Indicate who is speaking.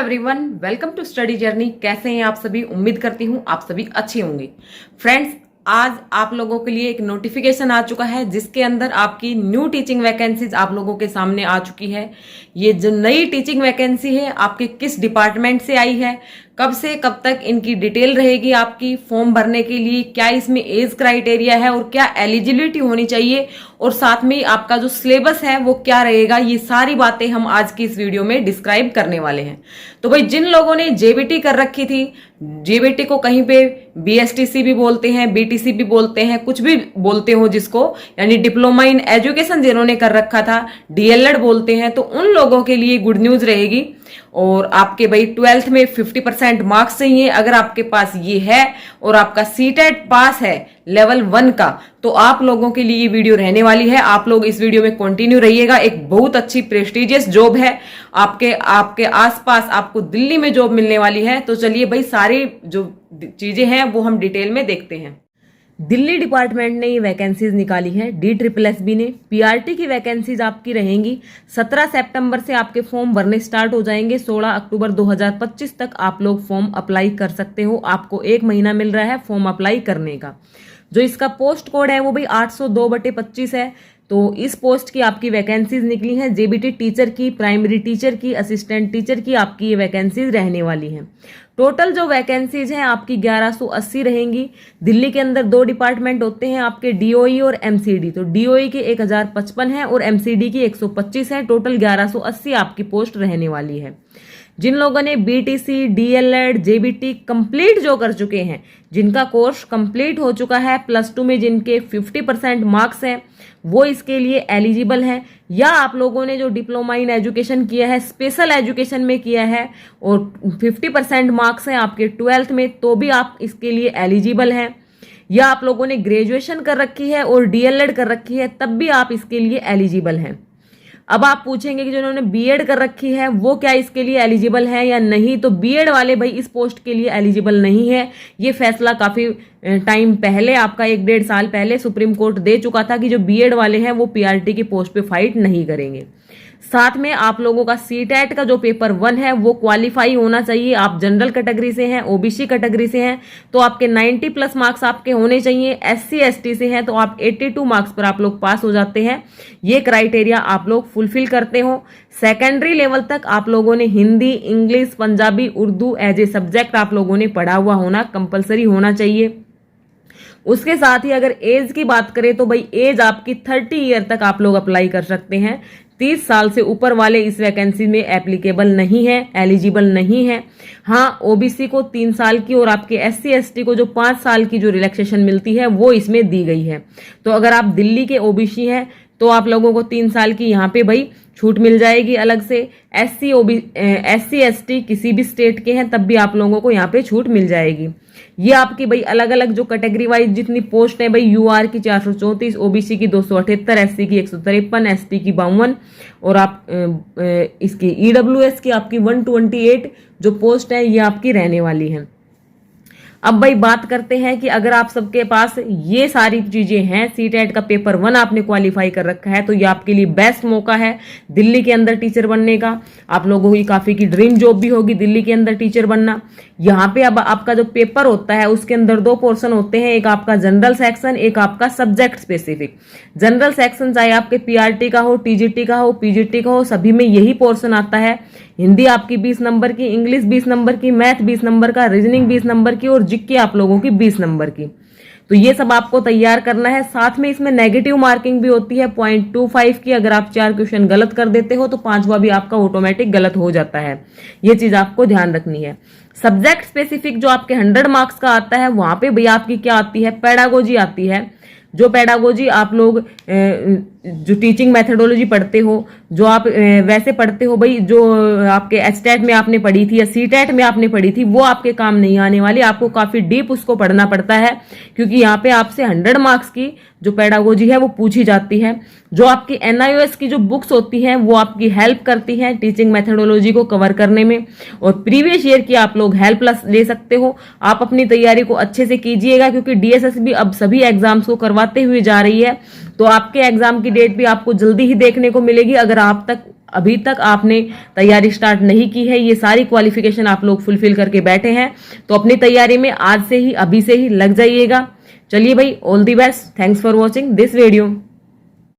Speaker 1: Everyone, welcome to study journey. कैसे हैं आप सभी? उम्मीद करती हूँ आप सभी अच्छे होंगे। फ्रेंड्स, आज आप लोगों के लिए एक नोटिफिकेशन आ चुका है जिसके अंदर आपकी न्यू टीचिंग वैकेंसीज आप लोगों के सामने आ चुकी है। ये जो नई टीचिंग वैकेंसी है आपके किस डिपार्टमेंट से आई है, कब से कब तक इनकी डिटेल रहेगी, आपकी फॉर्म भरने के लिए क्या इसमें एज क्राइटेरिया है और क्या एलिजिबिलिटी होनी चाहिए, और साथ में आपका जो सिलेबस है वो क्या रहेगा, ये सारी बातें हम आज की इस वीडियो में डिस्क्राइब करने वाले हैं। तो भाई, जिन लोगों ने जेबीटी कर रखी थी, जेबीटी को कहीं पे बीएसटीसी भी बोलते हैं, बीटीसी भी बोलते हैं, कुछ भी बोलते हो जिसको, यानी डिप्लोमा इन एजुकेशन जिन्होंने कर रखा था, डीएलएड बोलते हैं, तो उन लोगों के लिए गुड न्यूज रहेगी। और आपके भाई 12th में 50% मार्क्स चाहिए। अगर आपके पास ये है और आपका सीटेट पास है लेवल 1 का, तो आप लोगों के लिए ये वीडियो रहने वाली है। आप लोग इस वीडियो में कंटिन्यू रहिएगा। एक बहुत अच्छी प्रेस्टिजियस जॉब है, आपके आसपास आपको दिल्ली में जॉब मिलने वाली है। तो चलिए भाई, सारी जो चीजें हैं वो हम डिटेल में देखते हैं। दिल्ली डिपार्टमेंट ने ये वैकेंसीज निकाली है, DSSB ने। पीआरटी की वैकेंसीज आपकी रहेंगी 17 सितंबर से आपके फॉर्म भरने स्टार्ट हो जाएंगे। 16 अक्टूबर 2025 तक आप लोग फॉर्म अप्लाई कर सकते हो। आपको 1 महीना मिल रहा है फॉर्म अप्लाई करने का। जो इसका पोस्ट कोड है वो भाई 802/25 है। तो इस पोस्ट की आपकी वैकेंसीज निकली हैं। जेबीटी टीचर की, प्राइमरी टीचर की, असिस्टेंट टीचर की आपकी ये वैकेंसीज रहने वाली हैं। टोटल जो वैकेंसीज हैं आपकी 1180 रहेंगी। दिल्ली के अंदर 2 डिपार्टमेंट होते हैं आपके, डीओई और एमसीडी। तो डीओई के 1055 है और एमसीडी की 125 है। टोटल 1180 आपकी पोस्ट रहने वाली है। जिन लोगों ने बीटीसी, डीएलएड, जेबीटी कंप्लीट जो कर चुके हैं, जिनका कोर्स कंप्लीट हो चुका है, +2 में जिनके 50% मार्क्स हैं, वो इसके लिए एलिजिबल हैं। या आप लोगों ने जो डिप्लोमा इन एजुकेशन किया है, स्पेशल एजुकेशन में किया है और 50% मार्क्स हैं आपके 12th में, तो भी आप इसके लिए एलिजिबल हैं। या आप लोगों ने ग्रेजुएशन कर रखी है और डीएलएड कर रखी है, तब भी आप इसके लिए एलिजिबल हैं। अब आप पूछेंगे कि जिन्होंने बीएड कर रखी है वो क्या इसके लिए एलिजिबल है या नहीं। तो बीएड वाले भाई इस पोस्ट के लिए एलिजिबल नहीं है। ये फैसला काफी टाइम पहले, आपका 1-1.5 साल पहले सुप्रीम कोर्ट दे चुका था कि जो बीएड वाले हैं वो पीआरटी की पोस्ट पे फाइट नहीं करेंगे। साथ में आप लोगों का सीटेट का जो पेपर 1 है वो क्वालिफाई होना चाहिए। आप जनरल कैटेगरी से हैं, ओबीसी कैटेगरी से हैं, तो आपके 90+ मार्क्स आपके होने चाहिए। एससी एसटी से हैं तो आप 82 मार्क्स पर आप लोग पास हो जाते हैं। ये क्राइटेरिया आप लोग फुलफिल करते हो। सेकेंडरी लेवल तक आप लोगों ने Hindi, English, Punjabi, Urdu as a subject आप लोगों ने पढ़ा हुआ होना कंपलसरी होना चाहिए। उसके साथ ही अगर एज की बात करें तो भाई एज आपकी 30 ईयर तक आप लोग अप्लाई कर सकते हैं। 30 साल से ऊपर वाले इस वैकेंसी में एप्लीकेबल नहीं है, एलिजिबल नहीं है। हाँ, ओबीसी को 3 साल की और आपके एससी एसटी को जो 5 साल की जो रिलैक्सेशन मिलती है वो इसमें दी गई है। तो अगर आप दिल्ली के ओबीसी हैं तो आप लोगों को 3 साल की यहाँ पे भाई छूट मिल जाएगी अलग से। एससी एसटी किसी भी स्टेट के हैं तब भी आप लोगों को यहाँ पे छूट मिल जाएगी। ये आपकी भाई अलग अलग जो कैटेगरी वाइज जितनी पोस्ट है भाई, यूआर की 434, ओबीसी की 278, एससी की 153, एसटी की 52 और आप इसकी ईडब्ल्यूएस की आपकी 128 जो पोस्ट है ये आपकी रहने वाली है। अब भाई बात करते हैं कि अगर आप सबके पास ये सारी चीजें हैं, सीटेट का पेपर 1 आपने क्वालिफाई कर रखा है, तो ये आपके लिए बेस्ट मौका है दिल्ली के अंदर टीचर बनने का। आप लोगों की काफी की ड्रीम जॉब भी होगी दिल्ली के अंदर टीचर बनना। यहाँ पे अब आपका जो पेपर होता है उसके अंदर 2 पोर्शन होते हैं, एक आपका जनरल सेक्शन, एक आपका सब्जेक्ट स्पेसिफिक। जनरल सेक्शन चाहे आपके पीआरटी का हो, टीजीटी का हो, पीजीटी का हो, सभी में यही पोर्शन आता है। हिंदी आपकी 20 नंबर की, इंग्लिश 20 नंबर की, मैथ 20 नंबर का, रीजनिंग 20 नंबर की और जीके आप लोगों की 20 नंबर की। तो ये सब आपको तैयार करना है। साथ में इसमें नेगेटिव मार्किंग भी होती है 0.25 की। अगर आप 4 क्वेश्चन गलत कर देते हो तो 5वां भी आपका ऑटोमेटिक गलत हो जाता है। ये चीज आपको ध्यान रखनी है। सब्जेक्ट स्पेसिफिक जो आपके 100 मार्क्स का आता है, वहां पे भैया आपकी क्या आती है, पेडागोजी आती है। जो पेडागोजी आप लोग जो टीचिंग मेथोडोलॉजी पढ़ते हो, जो आप वैसे पढ़ते हो भाई, जो आपके एचटेट में आपने पढ़ी थी या सीटेट में आपने पढ़ी थी, वो आपके काम नहीं आने वाली। आपको काफी डीप उसको पढ़ना पड़ता है, क्योंकि यहाँ पे आपसे 100 मार्क्स की जो पेडागोजी है वो पूछी जाती है। जो आपकी एनआईओएस की जो बुक्स होती हैं वो आपकी हेल्प करती हैं टीचिंग मेथोडोलॉजी को कवर करने में, और प्रीवियस ईयर की आप लोग हेल्प ले सकते हो। आप अपनी तैयारी को अच्छे से कीजिएगा, क्योंकि डीएसएसबी अब सभी एग्जाम्स को करवाते हुए जा रही है। तो आपके एग्जाम की डेट भी आपको जल्दी ही देखने को मिलेगी। अगर अभी तक आपने तैयारी स्टार्ट नहीं की है, ये सारी क्वालिफिकेशन आप लोग फुलफिल करके बैठे हैं, तो अपनी तैयारी में आज से ही, अभी से ही लग जाइएगा। चलिए भाई, all the best. Thanks for watching this video.